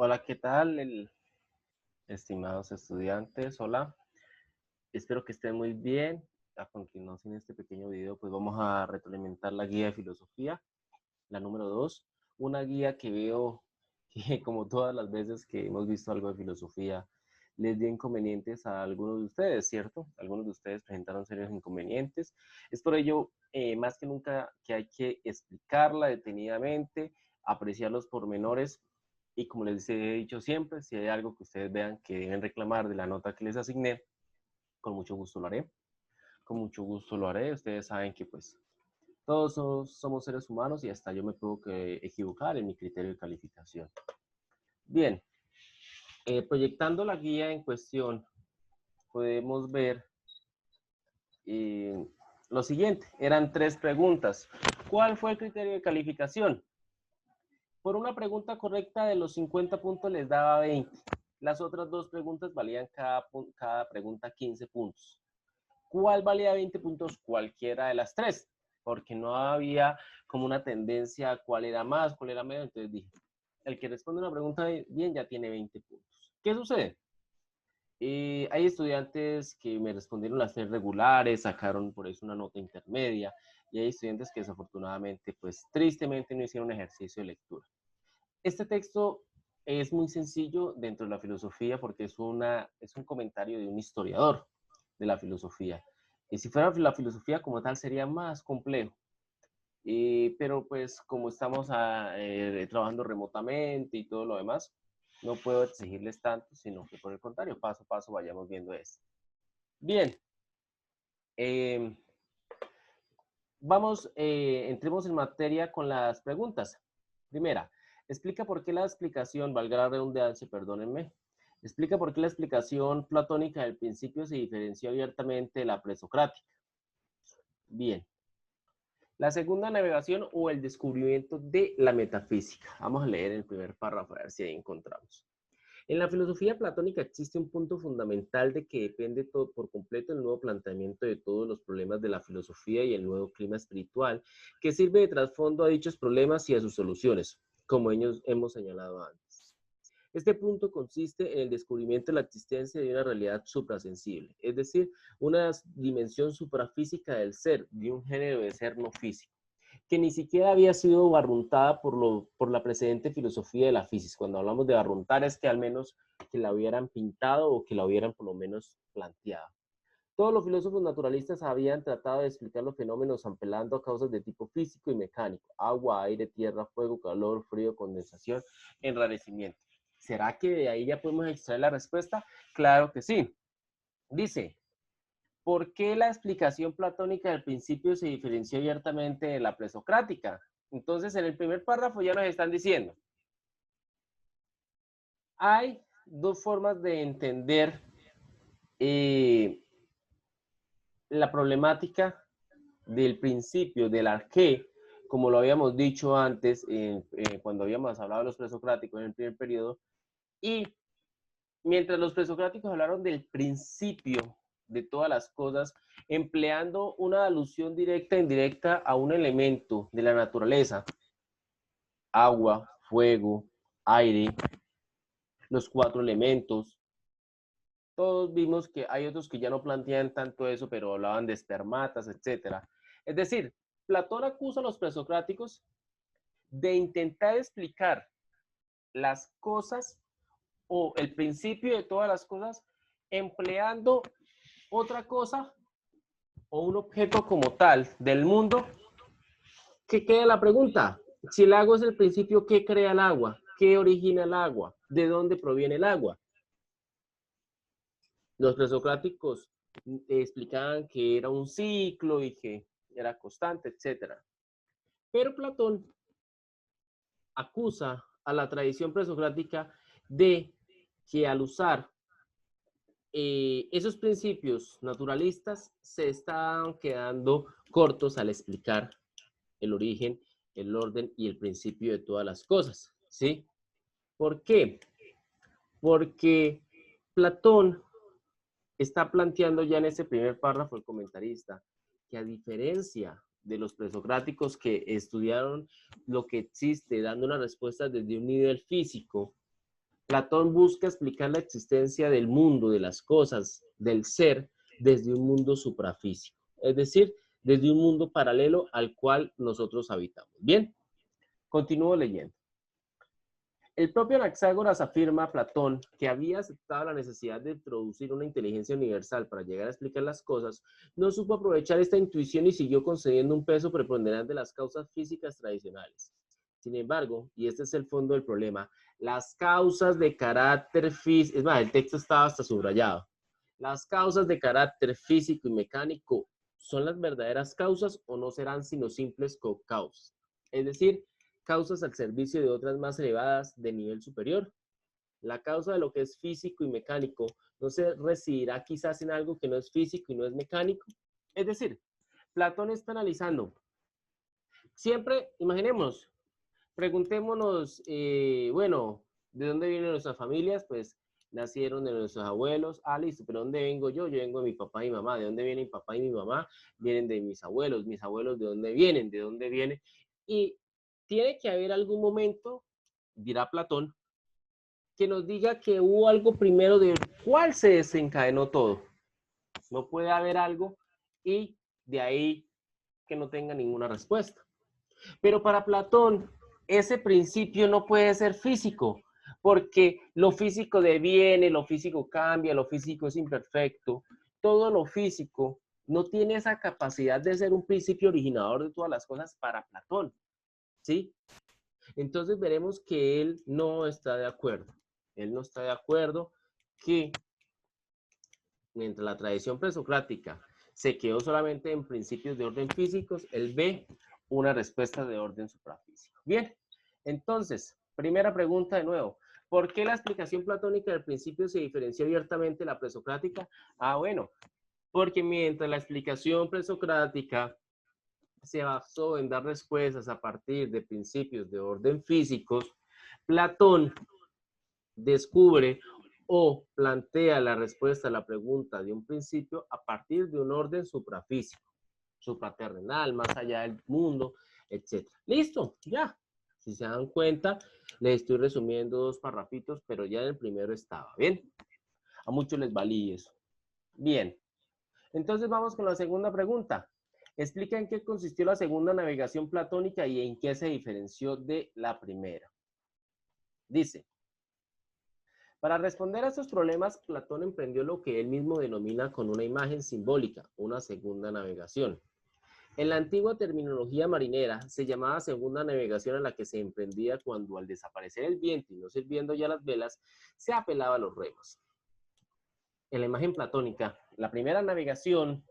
Hola, ¿qué tal, estimados estudiantes? Hola, espero que estén muy bien. A continuación, en este pequeño video, pues vamos a retroalimentar la guía de filosofía, la número 2, una guía que veo que, como todas las veces que hemos visto algo de filosofía, les dio inconvenientes a algunos de ustedes, ¿cierto? Algunos de ustedes presentaron serios inconvenientes. Es por ello, más que nunca, que hay que explicarla detenidamente, apreciar los pormenores y, como les he dicho siempre, si hay algo que ustedes vean que deben reclamar de la nota que les asigné, con mucho gusto lo haré. Con mucho gusto lo haré. Ustedes saben que pues todos somos seres humanos y hasta yo me puedo equivocar en mi criterio de calificación. Bien, proyectando la guía en cuestión, podemos ver lo siguiente. Eran 3 preguntas. ¿Cuál fue el criterio de calificación? Por una pregunta correcta de los 50 puntos les daba 20. Las otras 2 preguntas valían cada pregunta 15 puntos. ¿Cuál valía 20 puntos? Cualquiera de las 3, porque no había como una tendencia a cuál era más, cuál era menos. Entonces dije, el que responde una pregunta bien ya tiene 20 puntos. ¿Qué sucede? Hay estudiantes que me respondieron las 3 regulares, sacaron por eso una nota intermedia, y hay estudiantes que desafortunadamente, pues tristemente no hicieron ejercicio de lectura. Este texto es muy sencillo dentro de la filosofía porque es un comentario de un historiador de la filosofía. Y si fuera la filosofía como tal sería más complejo. Pero pues como estamos trabajando remotamente y todo lo demás, no puedo exigirles tanto, sino que por el contrario, paso a paso vayamos viendo esto. Bien, eh, entremos en materia con las preguntas. Primera, explica por qué la explicación, valga la redundancia, perdónenme, explica por qué la explicación platónica del principio se diferenció abiertamente de la presocrática. Bien. La segunda, navegación o el descubrimiento de la metafísica. Vamos a leer el primer párrafo, a ver si ahí encontramos. En la filosofía platónica existe un punto fundamental de que depende todo por completo el nuevo planteamiento de todos los problemas de la filosofía y el nuevo clima espiritual que sirve de trasfondo a dichos problemas y a sus soluciones, como ellos hemos señalado antes. Este punto consiste en el descubrimiento de la existencia de una realidad suprasensible, es decir, una dimensión suprafísica del ser, de un género de ser no físico, que ni siquiera había sido barruntada por la precedente filosofía de la física. Cuando hablamos de barruntar es que al menos que la hubieran pintado o que la hubieran por lo menos planteado. Todos los filósofos naturalistas habían tratado de explicar los fenómenos apelando a causas de tipo físico y mecánico: agua, aire, tierra, fuego, calor, frío, condensación, enrarecimiento. ¿Será que de ahí ya podemos extraer la respuesta? Claro que sí. Dice, ¿por qué la explicación platónica del principio se diferenció abiertamente de la presocrática? Entonces, en el primer párrafo ya nos están diciendo, hay 2 formas de entender la problemática del principio, del arqué, como lo habíamos dicho antes, cuando habíamos hablado de los presocráticos en el primer periodo, y mientras los presocráticos hablaron del principio de todas las cosas, empleando una alusión directa e indirecta a un elemento de la naturaleza: agua, fuego, aire, los 4 elementos. Todos vimos que hay otros que ya no plantean tanto eso, pero hablaban de espermatas, etc. Es decir, Platón acusa a los presocráticos de intentar explicar las cosas o el principio de todas las cosas empleando otra cosa o un objeto como tal del mundo. ¿Qué queda la pregunta? Si el agua es el principio, ¿qué crea el agua? ¿Qué origina el agua? ¿De dónde proviene el agua? Los presocráticos explicaban que era un ciclo y que era constante, etc. Pero Platón acusa a la tradición presocrática de que al usar esos principios naturalistas se están quedando cortos al explicar el origen, el orden y el principio de todas las cosas, ¿sí? ¿Por qué? Porque Platón está planteando ya en ese primer párrafo, el comentarista, que a diferencia de los presocráticos que estudiaron lo que existe, dando una respuesta desde un nivel físico, Platón busca explicar la existencia del mundo, de las cosas, del ser, desde un mundo suprafísico, es decir, desde un mundo paralelo al cual nosotros habitamos. Bien, continúo leyendo. El propio Anaxágoras afirma a Platón que había aceptado la necesidad de introducir una inteligencia universal para llegar a explicar las cosas, no supo aprovechar esta intuición y siguió concediendo un peso preponderante a las causas físicas tradicionales. Sin embargo, y este es el fondo del problema, las causas de carácter físico, es más, el texto estaba hasta subrayado, las causas de carácter físico y mecánico son las verdaderas causas o no serán sino simples co-causas. Es decir, causas al servicio de otras más elevadas de nivel superior. La causa de lo que es físico y mecánico no se residirá quizás en algo que no es físico y no es mecánico. Es decir, Platón está analizando. Siempre, imaginemos, preguntémonos, bueno, ¿de dónde vienen nuestras familias? Pues nacieron de nuestros abuelos. Ah, listo, pero ¿dónde vengo yo? Yo vengo de mi papá y mi mamá. ¿De dónde vienen mi papá y mi mamá? Vienen de mis abuelos. Mis abuelos, ¿de dónde vienen? ¿De dónde vienen? Y tiene que haber algún momento, dirá Platón, que nos diga que hubo algo primero del cual se desencadenó todo. No puede haber algo y de ahí que no tenga ninguna respuesta. Pero para Platón, ese principio no puede ser físico, porque lo físico deviene, lo físico cambia, lo físico es imperfecto. Todo lo físico no tiene esa capacidad de ser un principio originador de todas las cosas para Platón, ¿sí? Entonces veremos que él no está de acuerdo. Él no está de acuerdo que mientras la tradición presocrática se quedó solamente en principios de orden físicos, él ve una respuesta de orden suprafísico. Bien, entonces, primera pregunta de nuevo. ¿Por qué la explicación platónica del principio se diferenció abiertamente de la presocrática? Ah, bueno, porque mientras la explicación presocrática se basó en dar respuestas a partir de principios de orden físicos, Platón descubre o plantea la respuesta a la pregunta de un principio a partir de un orden suprafísico, supraterrenal, más allá del mundo, etc. Listo, ya. Si se dan cuenta, les estoy resumiendo dos parrafitos, pero ya en el primero estaba, ¿bien? A muchos les valí eso. Bien. Entonces vamos con la segunda pregunta. Explica en qué consistió la segunda navegación platónica y en qué se diferenció de la primera. Dice, para responder a estos problemas, Platón emprendió lo que él mismo denomina con una imagen simbólica, una segunda navegación. En la antigua terminología marinera se llamaba segunda navegación a la que se emprendía cuando al desaparecer el viento y no sirviendo ya las velas, se apelaba a los remos. En la imagen platónica, la primera navegación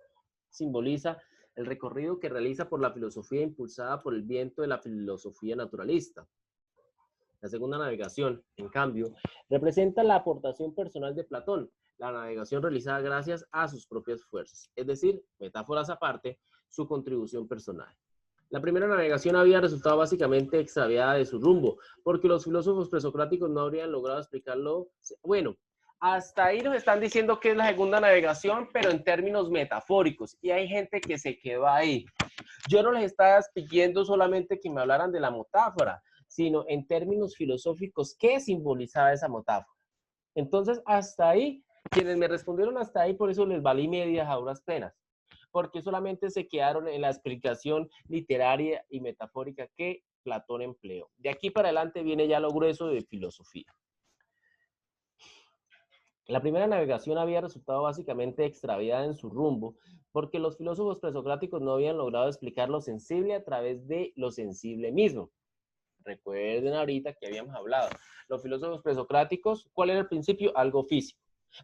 simboliza el recorrido que realiza por la filosofía impulsada por el viento de la filosofía naturalista. La segunda navegación, en cambio, representa la aportación personal de Platón, la navegación realizada gracias a sus propias fuerzas, es decir, metáforas aparte, su contribución personal. La primera navegación había resultado básicamente extraviada de su rumbo, porque los filósofos presocráticos no habrían logrado explicarlo. Bueno, hasta ahí nos están diciendo que es la segunda navegación, pero en términos metafóricos, y hay gente que se quedó ahí. Yo no les estaba pidiendo solamente que me hablaran de la metáfora, sino en términos filosóficos, ¿qué simbolizaba esa metáfora? Entonces, hasta ahí, quienes me respondieron hasta ahí, por eso les valí medias a duras penas, porque solamente se quedaron en la explicación literaria y metafórica que Platón empleó. De aquí para adelante viene ya lo grueso de filosofía. La primera navegación había resultado básicamente extraviada en su rumbo, porque los filósofos presocráticos no habían logrado explicar lo sensible a través de lo sensible mismo. Recuerden ahorita que habíamos hablado. Los filósofos presocráticos, ¿cuál era el principio? Algo físico.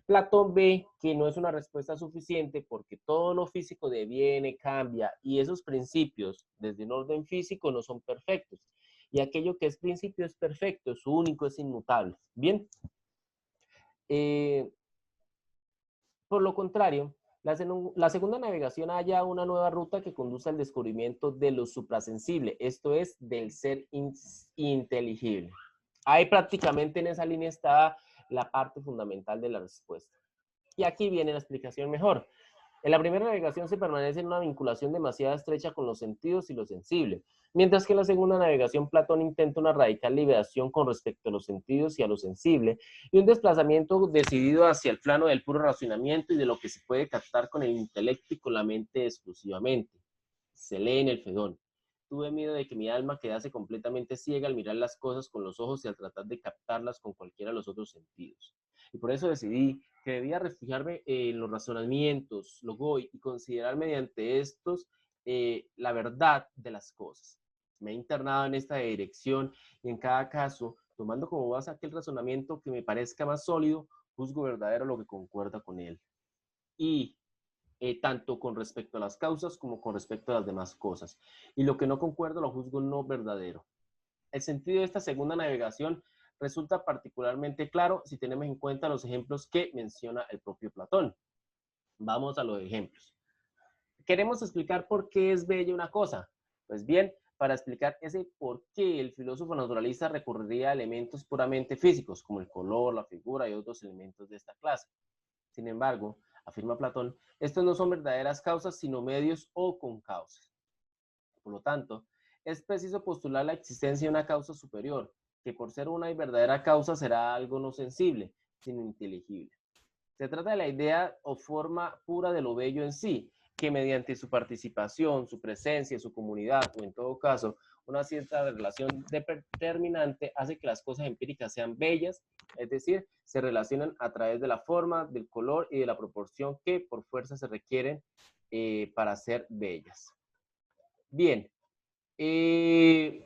Platón ve que no es una respuesta suficiente porque todo lo físico deviene, cambia, y esos principios, desde un orden físico, no son perfectos. Y aquello que es principio es perfecto, es único, es inmutable. Bien. Por lo contrario, la segunda navegación halla una nueva ruta que conduce al descubrimiento de lo suprasensible, esto es, del ser inteligible. Ahí prácticamente en esa línea está la parte fundamental de la respuesta. Y aquí viene la explicación mejor. En la primera navegación se permanece en una vinculación demasiado estrecha con los sentidos y lo sensible. Mientras que en la segunda navegación Platón intenta una radical liberación con respecto a los sentidos y a lo sensible, y un desplazamiento decidido hacia el plano del puro razonamiento y de lo que se puede captar con el intelecto y con la mente exclusivamente. Se lee en el Fedón. Tuve miedo de que mi alma quedase completamente ciega al mirar las cosas con los ojos y al tratar de captarlas con cualquiera de los otros sentidos. Y por eso decidí que debía refugiarme en los razonamientos, logoi, y considerar mediante estos la verdad de las cosas. Me he internado en esta dirección y en cada caso, tomando como base aquel razonamiento que me parezca más sólido, juzgo verdadero lo que concuerda con él. Y tanto con respecto a las causas como con respecto a las demás cosas. Y lo que no concuerdo lo juzgo no verdadero. El sentido de esta segunda navegación resulta particularmente claro si tenemos en cuenta los ejemplos que menciona el propio Platón. Vamos a los ejemplos. Queremos explicar por qué es bella una cosa. Pues bien, para explicar ese por qué, el filósofo naturalista recurriría a elementos puramente físicos, como el color, la figura y otros elementos de esta clase. Sin embargo, afirma Platón, estos no son verdaderas causas, sino medios o concausas. Por lo tanto, es preciso postular la existencia de una causa superior, que por ser una y verdadera causa será algo no sensible, sino inteligible. Se trata de la idea o forma pura de lo bello en sí, que mediante su participación, su presencia, su comunidad, o en todo caso, una cierta relación determinante, hace que las cosas empíricas sean bellas, es decir, se relacionan a través de la forma, del color y de la proporción que por fuerza se requieren para ser bellas. Bien, y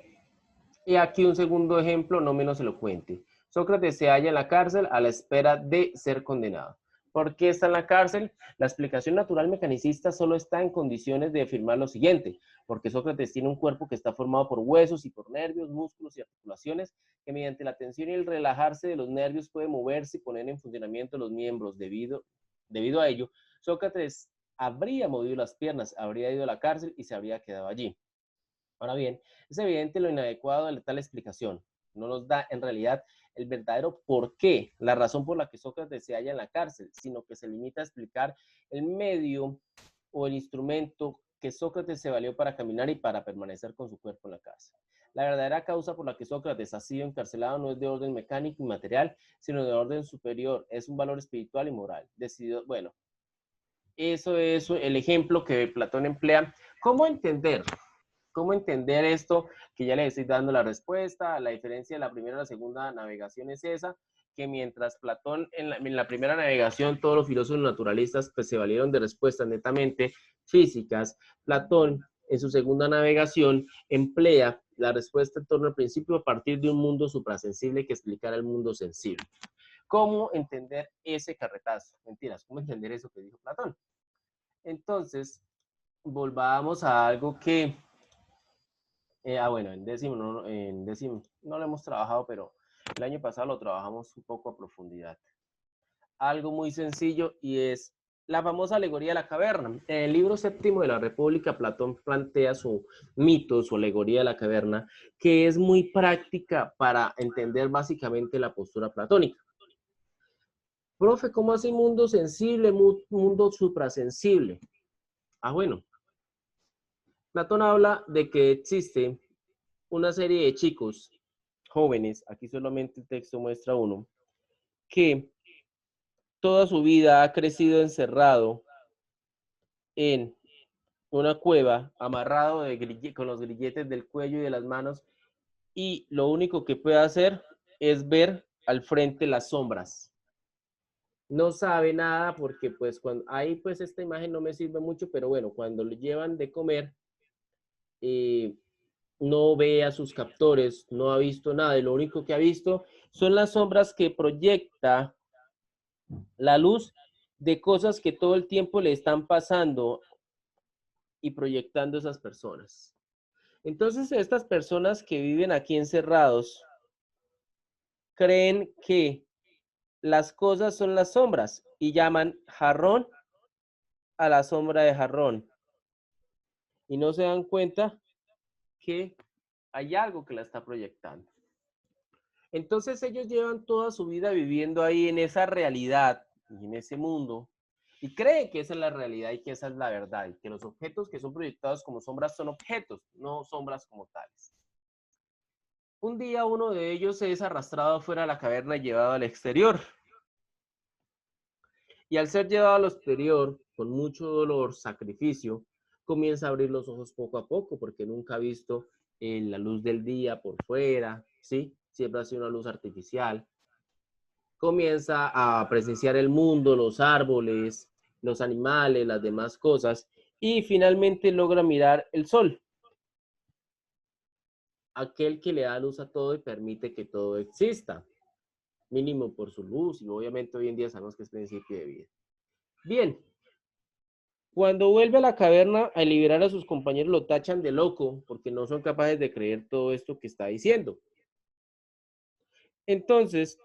aquí un segundo ejemplo no menos elocuente. Sócrates se halla en la cárcel a la espera de ser condenado. ¿Por qué está en la cárcel? La explicación natural mecanicista solo está en condiciones de afirmar lo siguiente, porque Sócrates tiene un cuerpo que está formado por huesos y por nervios, músculos y articulaciones, que mediante la tensión y el relajarse de los nervios puede moverse y poner en funcionamiento los miembros. Debido a ello, Sócrates habría movido las piernas, habría ido a la cárcel y se habría quedado allí. Ahora bien, es evidente lo inadecuado de tal explicación. No nos da en realidad el verdadero por qué, la razón por la que Sócrates se halla en la cárcel, sino que se limita a explicar el medio o el instrumento que Sócrates se valió para caminar y para permanecer con su cuerpo en la cárcel. La verdadera causa por la que Sócrates ha sido encarcelado no es de orden mecánico y material, sino de orden superior, es un valor espiritual y moral. Decidido, bueno, eso es el ejemplo que Platón emplea. ¿Cómo entender? ¿Cómo entender esto? Que ya les estoy dando la respuesta. La diferencia de la primera y la segunda navegación es esa, que mientras Platón en la primera navegación, todos los filósofos naturalistas pues, se valieron de respuestas netamente físicas, Platón en su segunda navegación emplea la respuesta en torno al principio a partir de un mundo suprasensible que explicara el mundo sensible. ¿Cómo entender ese carretazo? Mentiras, ¿cómo entender eso que dijo Platón? Entonces, volvamos a algo que bueno, en décimo no lo hemos trabajado, pero el año pasado lo trabajamos un poco a profundidad. Algo muy sencillo y es la famosa alegoría de la caverna. En el libro séptimo de la República, Platón plantea su mito, su alegoría de la caverna, que es muy práctica para entender básicamente la postura platónica. Profe, ¿cómo hace mundo sensible, mundo suprasensible? Bueno, Platón habla de que existe una serie de chicos jóvenes, aquí solamente el texto muestra uno, que toda su vida ha crecido encerrado en una cueva, amarrado con los grilletes del cuello y de las manos, y lo único que puede hacer es ver al frente las sombras. No sabe nada porque pues cuando ahí pues esta imagen no me sirve mucho, pero bueno, cuando le llevan de comer, no ve a sus captores, no ha visto nada, y lo único que ha visto son las sombras que proyecta la luz de cosas que todo el tiempo le están pasando y proyectando esas personas. Entonces, estas personas que viven aquí encerrados creen que las cosas son las sombras y llaman jarrón a la sombra de jarrón. Y no se dan cuenta que hay algo que la está proyectando. Entonces ellos llevan toda su vida viviendo ahí en esa realidad y en ese mundo y creen que esa es la realidad y que esa es la verdad y que los objetos que son proyectados como sombras son objetos, no sombras como tales. Un día uno de ellos es arrastrado fuera de la caverna y llevado al exterior. Y al ser llevado al exterior, con mucho dolor, sacrificio, comienza a abrir los ojos poco a poco, porque nunca ha visto la luz del día por fuera, ¿sí? Siempre ha sido una luz artificial. Comienza a presenciar el mundo, los árboles, los animales, las demás cosas, y finalmente logra mirar el sol, aquel que le da luz a todo y permite que todo exista, mínimo por su luz, y obviamente hoy en día sabemos que es principio de vida. Bien, cuando vuelve a la caverna a liberar a sus compañeros lo tachan de loco porque no son capaces de creer todo esto que está diciendo. Entonces,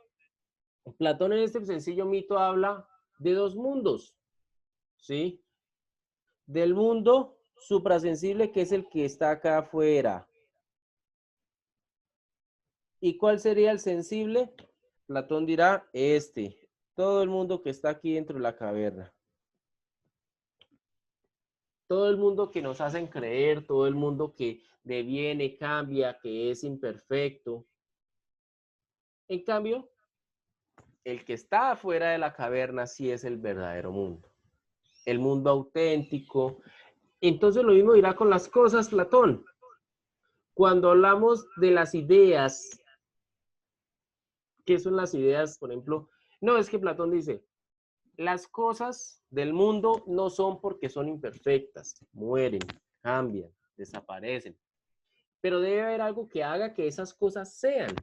Platón en este sencillo mito habla de dos mundos, ¿sí? Del mundo suprasensible, que es el que está acá afuera. ¿Y cuál sería el sensible? Platón dirá todo el mundo que está aquí dentro de la caverna. Todo el mundo que nos hacen creer, todo el mundo que deviene, cambia, que es imperfecto. En cambio, el que está afuera de la caverna sí es el verdadero mundo, el mundo auténtico. Entonces lo mismo dirá con las cosas Platón. Cuando hablamos de las ideas, ¿qué son las ideas? Por ejemplo, no, es que Platón dice, las cosas del mundo no son porque son imperfectas, mueren, cambian, desaparecen. Pero debe haber algo que haga que esas cosas sean.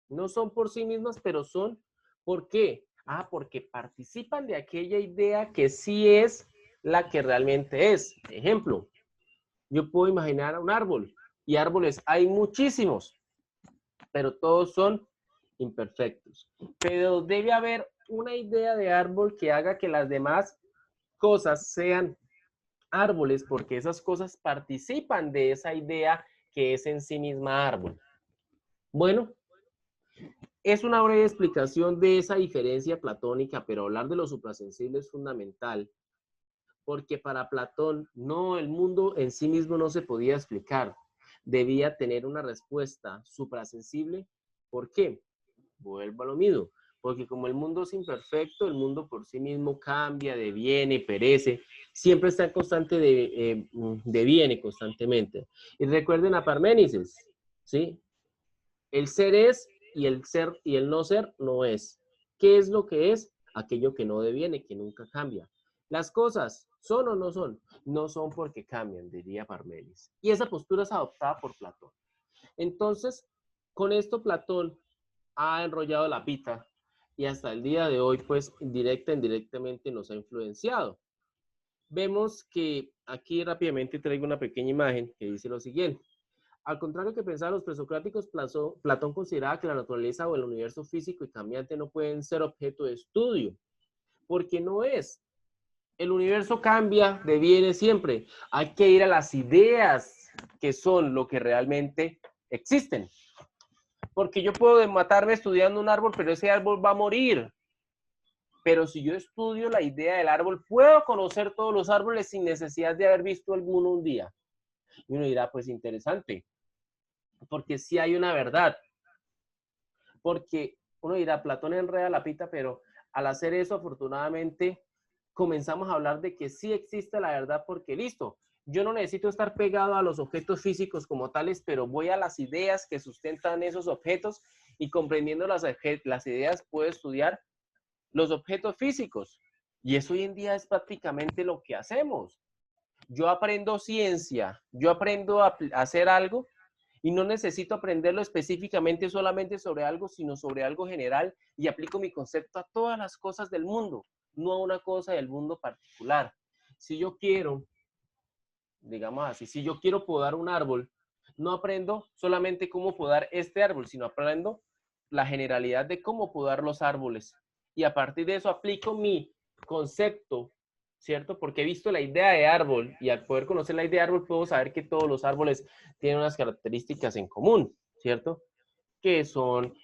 No son por sí mismas, pero son, ¿por qué? Porque participan de aquella idea que sí es la que realmente es. Ejemplo, yo puedo imaginar un árbol y árboles hay muchísimos, pero todos son imperfectos. Pero debe haber una idea de árbol que haga que las demás cosas sean árboles, porque esas cosas participan de esa idea que es en sí misma árbol. Bueno, es una breve explicación de esa diferencia platónica, pero hablar de lo suprasensible es fundamental, porque para Platón no, el mundo en sí mismo no se podía explicar, debía tener una respuesta suprasensible. ¿Por qué? Vuelvo a lo mismo, porque como el mundo es imperfecto, el mundo por sí mismo cambia, deviene, perece, siempre está en constante deviene constantemente. Y recuerden a Parménides, ¿sí? El ser es y el ser y el no ser no es. ¿Qué es lo que es? Aquello que no deviene, que nunca cambia. Las cosas son o no son, no son porque cambian, diría Parménides. Y esa postura es adoptada por Platón. Entonces, con esto Platón ha enrollado la pita y hasta el día de hoy, pues, indirecta e indirectamente nos ha influenciado. Vemos que aquí rápidamente traigo una pequeña imagen que dice lo siguiente. Al contrario que pensaban los presocráticos, Platón consideraba que la naturaleza o el universo físico y cambiante no pueden ser objeto de estudio, porque no es. El universo cambia, deviene siempre. Hay que ir a las ideas que son lo que realmente existen. Porque yo puedo matarme estudiando un árbol, pero ese árbol va a morir. Pero si yo estudio la idea del árbol, puedo conocer todos los árboles sin necesidad de haber visto alguno un día. Y uno dirá, pues interesante, porque sí hay una verdad. Porque uno dirá, Platón enreda la pita, pero al hacer eso, afortunadamente, comenzamos a hablar de que sí existe la verdad, porque listo, yo no necesito estar pegado a los objetos físicos como tales, pero voy a las ideas que sustentan esos objetos y comprendiendo las ideas puedo estudiar los objetos físicos. Y eso hoy en día es prácticamente lo que hacemos. Yo aprendo ciencia, yo aprendo a hacer algo y no necesito aprenderlo específicamente solamente sobre algo, sino sobre algo general y aplico mi concepto a todas las cosas del mundo, no a una cosa del mundo particular. Si yo quiero, digamos así, si yo quiero podar un árbol, no aprendo solamente cómo podar este árbol, sino aprendo la generalidad de cómo podar los árboles. Y a partir de eso aplico mi concepto, ¿cierto? Porque he visto la idea de árbol y al poder conocer la idea de árbol puedo saber que todos los árboles tienen unas características en común, ¿cierto? Que son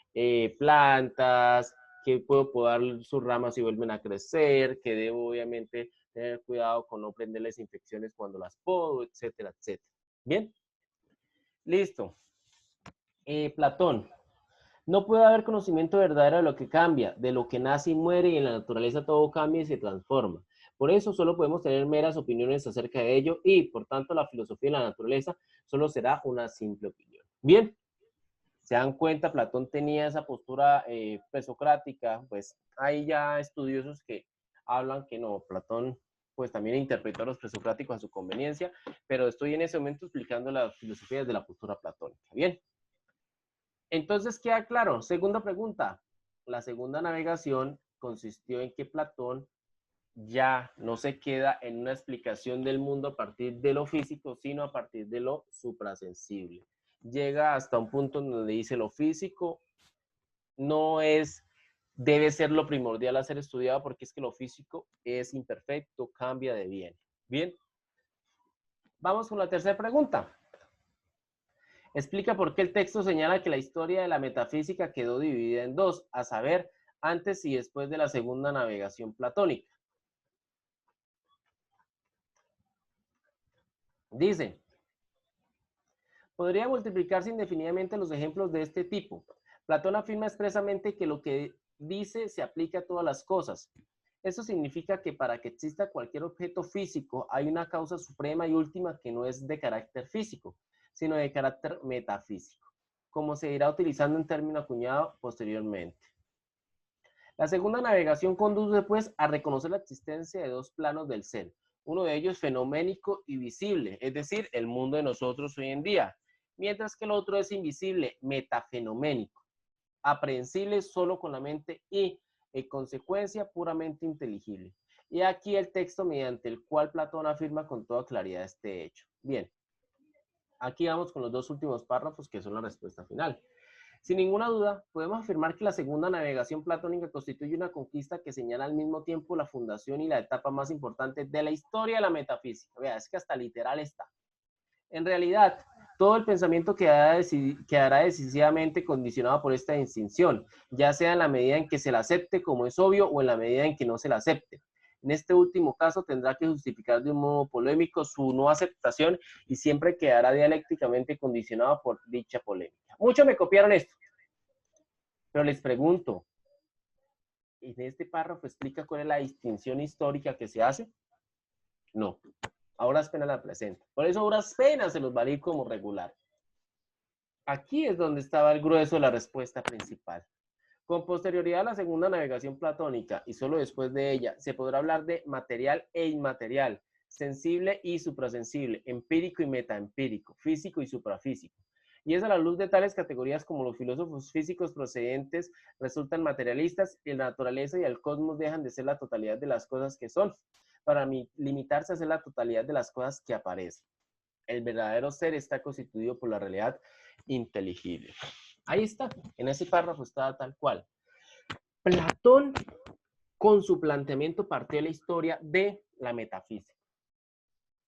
plantas, que puedo podar sus ramas si vuelven a crecer, que debo obviamente tener cuidado con no prenderles infecciones cuando las podo, etcétera, etcétera. Bien, listo. Platón. No puede haber conocimiento verdadero de lo que cambia, de lo que nace y muere, y en la naturaleza todo cambia y se transforma. Por eso solo podemos tener meras opiniones acerca de ello y, por tanto, la filosofía de la naturaleza solo será una simple opinión. Bien, se dan cuenta, Platón tenía esa postura presocrática, pues hay ya estudiosos que hablan que no, Platón pues también interpretó a los presocráticos a su conveniencia, pero estoy en ese momento explicando la filosofía desde la postura platónica. Bien. Entonces queda claro. Segunda pregunta. La segunda navegación consistió en que Platón ya no se queda en una explicación del mundo a partir de lo físico, sino a partir de lo suprasensible. Llega hasta un punto donde dice lo físico no es, debe ser lo primordial a ser estudiado porque es que lo físico es imperfecto, cambia de bien. Bien. Vamos con la tercera pregunta. Explica por qué el texto señala que la historia de la metafísica quedó dividida en dos, a saber, antes y después de la segunda navegación platónica. Dice, podría multiplicarse indefinidamente los ejemplos de este tipo. Platón afirma expresamente que lo que dice se aplica a todas las cosas. Eso significa que para que exista cualquier objeto físico hay una causa suprema y última que no es de carácter físico, sino de carácter metafísico, como se irá utilizando un término acuñado posteriormente. La segunda navegación conduce pues a reconocer la existencia de dos planos del ser, uno de ellos fenoménico y visible, es decir, el mundo de nosotros hoy en día, mientras que el otro es invisible, metafenoménico, aprehensible solo con la mente y, en consecuencia, puramente inteligible. Y aquí el texto mediante el cual Platón afirma con toda claridad este hecho. Bien, aquí vamos con los dos últimos párrafos que son la respuesta final. Sin ninguna duda, podemos afirmar que la segunda navegación platónica constituye una conquista que señala al mismo tiempo la fundación y la etapa más importante de la historia de la metafísica. Vea, es que hasta literal está. En realidad, todo el pensamiento quedará decisivamente condicionado por esta distinción, ya sea en la medida en que se la acepte, como es obvio, o en la medida en que no se la acepte. En este último caso, tendrá que justificar de un modo polémico su no aceptación y siempre quedará dialécticamente condicionado por dicha polémica. Muchos me copiaron esto, pero les pregunto, ¿en este párrafo explica cuál es la distinción histórica que se hace? No. Ahora apenas la presenta. Por eso ahora apenas se los va a ir como regular. Aquí es donde estaba el grueso de la respuesta principal. Con posterioridad a la segunda navegación platónica y solo después de ella, se podrá hablar de material e inmaterial, sensible y suprasensible, empírico y metaempírico, físico y suprafísico. Y es a la luz de tales categorías como los filósofos físicos procedentes resultan materialistas y la naturaleza y el cosmos dejan de ser la totalidad de las cosas que son, para limitarse a ser la totalidad de las cosas que aparecen. El verdadero ser está constituido por la realidad inteligible. Ahí está, en ese párrafo está tal cual. Platón, con su planteamiento, partió de la historia de la metafísica.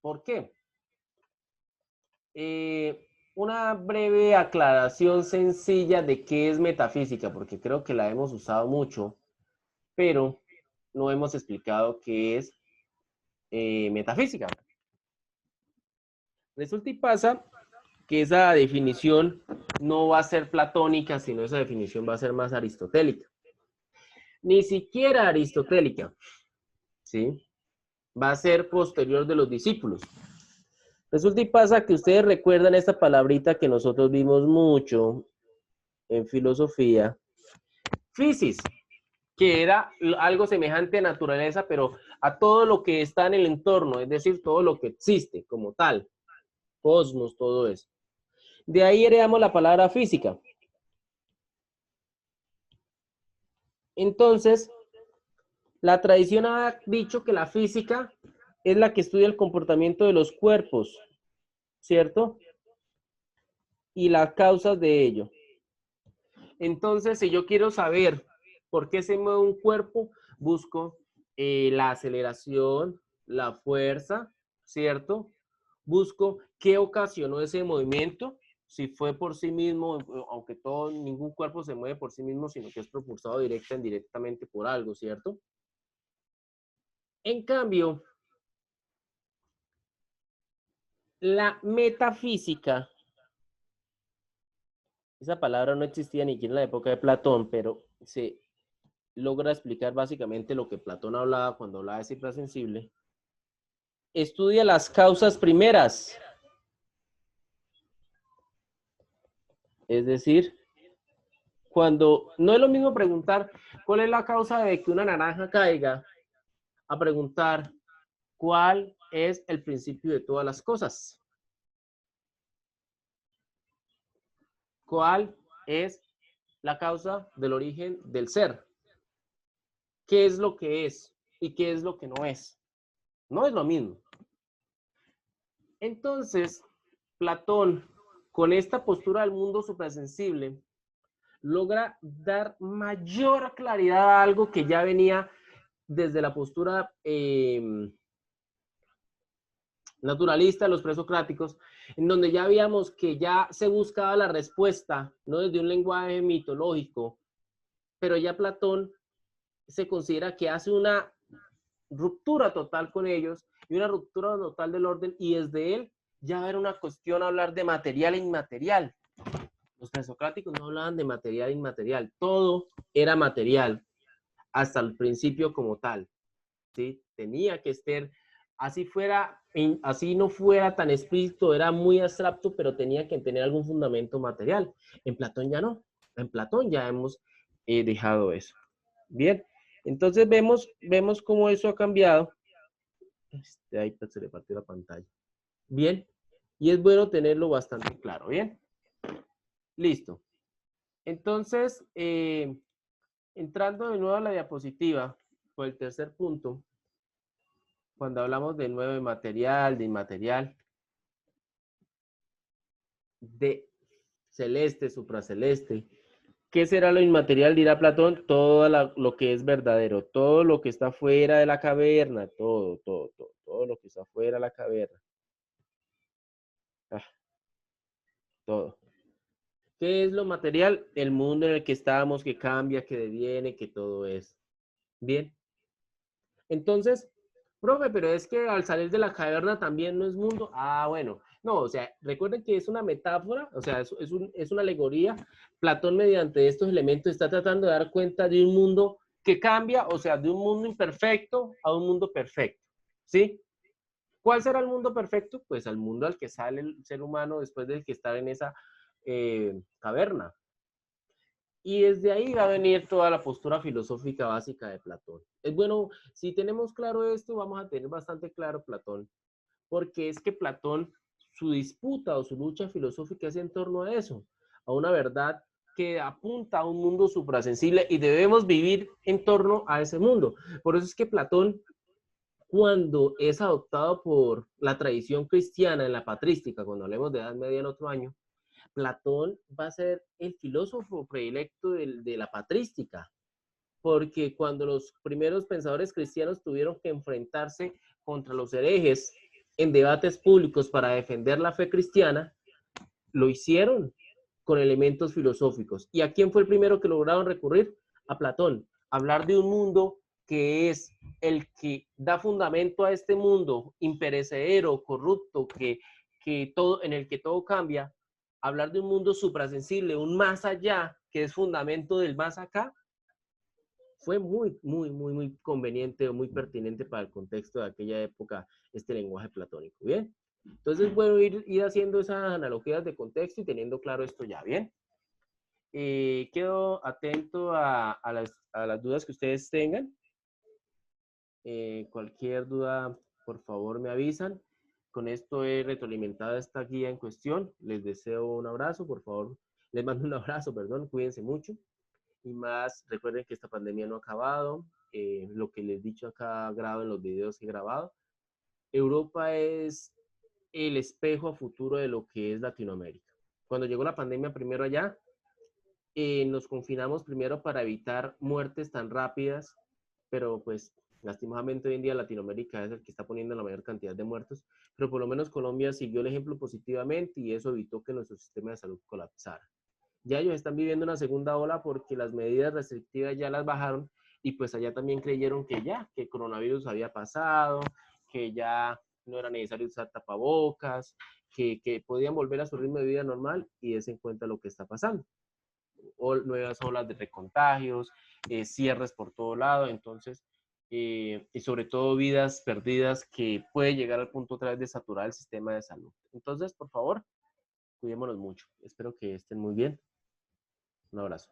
¿Por qué? Una breve aclaración sencilla de qué es metafísica, porque creo que la hemos usado mucho, pero no hemos explicado qué es metafísica. Resulta y pasa que esa definición no va a ser platónica, sino esa definición va a ser más aristotélica. Ni siquiera aristotélica, ¿sí? Va a ser posterior de los discípulos. Resulta y pasa que ustedes recuerdan esta palabrita que nosotros vimos mucho en filosofía, physis, que era algo semejante a naturaleza, pero a todo lo que está en el entorno, es decir, todo lo que existe como tal, cosmos, todo eso. De ahí heredamos la palabra física. Entonces, la tradición ha dicho que la física es la que estudia el comportamiento de los cuerpos, ¿cierto? Y las causas de ello. Entonces, si yo quiero saber por qué se mueve un cuerpo, busco la aceleración, la fuerza, ¿cierto? Busco qué ocasionó ese movimiento, si fue por sí mismo, aunque ningún cuerpo se mueve por sí mismo, sino que es propulsado directa o indirectamente por algo, ¿cierto? En cambio, la metafísica, esa palabra no existía ni siquiera en la época de Platón, pero se logra explicar básicamente lo que Platón hablaba cuando hablaba de cifra sensible. Estudia las causas primeras, es decir, cuando no es lo mismo preguntar cuál es la causa de que una naranja caiga, a preguntar cuál es el principio de todas las cosas. ¿Cuál es la causa del origen del ser? ¿Qué es lo que es y qué es lo que no es? No es lo mismo. Entonces, Platón, con esta postura del mundo suprasensible, logra dar mayor claridad a algo que ya venía desde la postura naturalista de los presocráticos, en donde ya veíamos que ya se buscaba la respuesta, no desde un lenguaje mitológico, pero ya Platón se considera que hace una ruptura total con ellos y una ruptura total del orden, y desde él ya era una cuestión hablar de material e inmaterial. Los presocráticos no hablaban de material e inmaterial, todo era material, hasta el principio como tal, ¿sí? Tenía que ser, así fuera, así no fuera tan explícito, era muy abstracto, pero tenía que tener algún fundamento material. En Platón ya no, en Platón ya hemos dejado eso. Bien, entonces vemos cómo eso ha cambiado. Ahí se le partió la pantalla. Bien, y es bueno tenerlo bastante claro, ¿bien? Listo. Entonces, entrando de nuevo a la diapositiva, por el tercer punto, cuando hablamos de nuevo de material, de inmaterial, de celeste, supraceleste, ¿qué será lo inmaterial? Dirá Platón, todo lo que es verdadero, todo lo que está fuera de la caverna, todo lo que está fuera de la caverna. Todo. ¿Qué es lo material? El mundo en el que estamos, que cambia, que deviene, que todo es. Bien. Entonces, profe, pero es que al salir de la caverna también no es mundo. Ah, bueno. No, o sea, recuerden que es una metáfora, o sea, es una alegoría. Platón, mediante estos elementos, está tratando de dar cuenta de un mundo que cambia, o sea, de un mundo imperfecto a un mundo perfecto. ¿Sí? ¿Cuál será el mundo perfecto? Pues al mundo al que sale el ser humano después de que está en esa caverna. Y desde ahí va a venir toda la postura filosófica básica de Platón. Es bueno, si tenemos claro esto, vamos a tener bastante claro Platón, porque es que Platón, su disputa o su lucha filosófica es en torno a eso, a una verdad que apunta a un mundo suprasensible y debemos vivir en torno a ese mundo. Por eso es que Platón, cuando es adoptado por la tradición cristiana en la patrística, cuando hablemos de Edad Media en otro año, Platón va a ser el filósofo predilecto de la patrística, porque cuando los primeros pensadores cristianos tuvieron que enfrentarse contra los herejes en debates públicos para defender la fe cristiana, lo hicieron con elementos filosóficos. ¿Y a quién fue el primero que lograron recurrir? A Platón. Hablar de un mundo que es el que da fundamento a este mundo imperecedero, corrupto, en el que todo cambia. Hablar de un mundo suprasensible, un más allá, que es fundamento del más acá, fue muy conveniente o muy pertinente para el contexto de aquella época, este lenguaje platónico. Bien, entonces es bueno ir haciendo esas analogías de contexto y teniendo claro esto ya. Bien, quedo atento a las dudas que ustedes tengan. Cualquier duda, por favor, me avisan. Con esto he retroalimentado esta guía en cuestión. Les deseo un abrazo, por favor. Les mando un abrazo, perdón. Cuídense mucho. Y más, recuerden que esta pandemia no ha acabado. Lo que les he dicho acá grabado en los videos que he grabado. Europa es el espejo a futuro de lo que es Latinoamérica. Cuando llegó la pandemia primero allá, nos confinamos primero para evitar muertes tan rápidas, pero pues Lastimosamente hoy en día Latinoamérica es el que está poniendo la mayor cantidad de muertos, pero por lo menos Colombia siguió el ejemplo positivamente y eso evitó que nuestro sistema de salud colapsara. Ya ellos están viviendo una segunda ola porque las medidas restrictivas ya las bajaron y pues allá también creyeron que ya, que el coronavirus había pasado, que ya no era necesario usar tapabocas, que podían volver a su ritmo de vida normal y des en cuenta lo que está pasando. Nuevas olas de recontagios, cierres por todo lado, entonces, y sobre todo vidas perdidas que puede llegar al punto otra vez de saturar el sistema de salud. Entonces, por favor, cuidémonos mucho. Espero que estén muy bien. Un abrazo.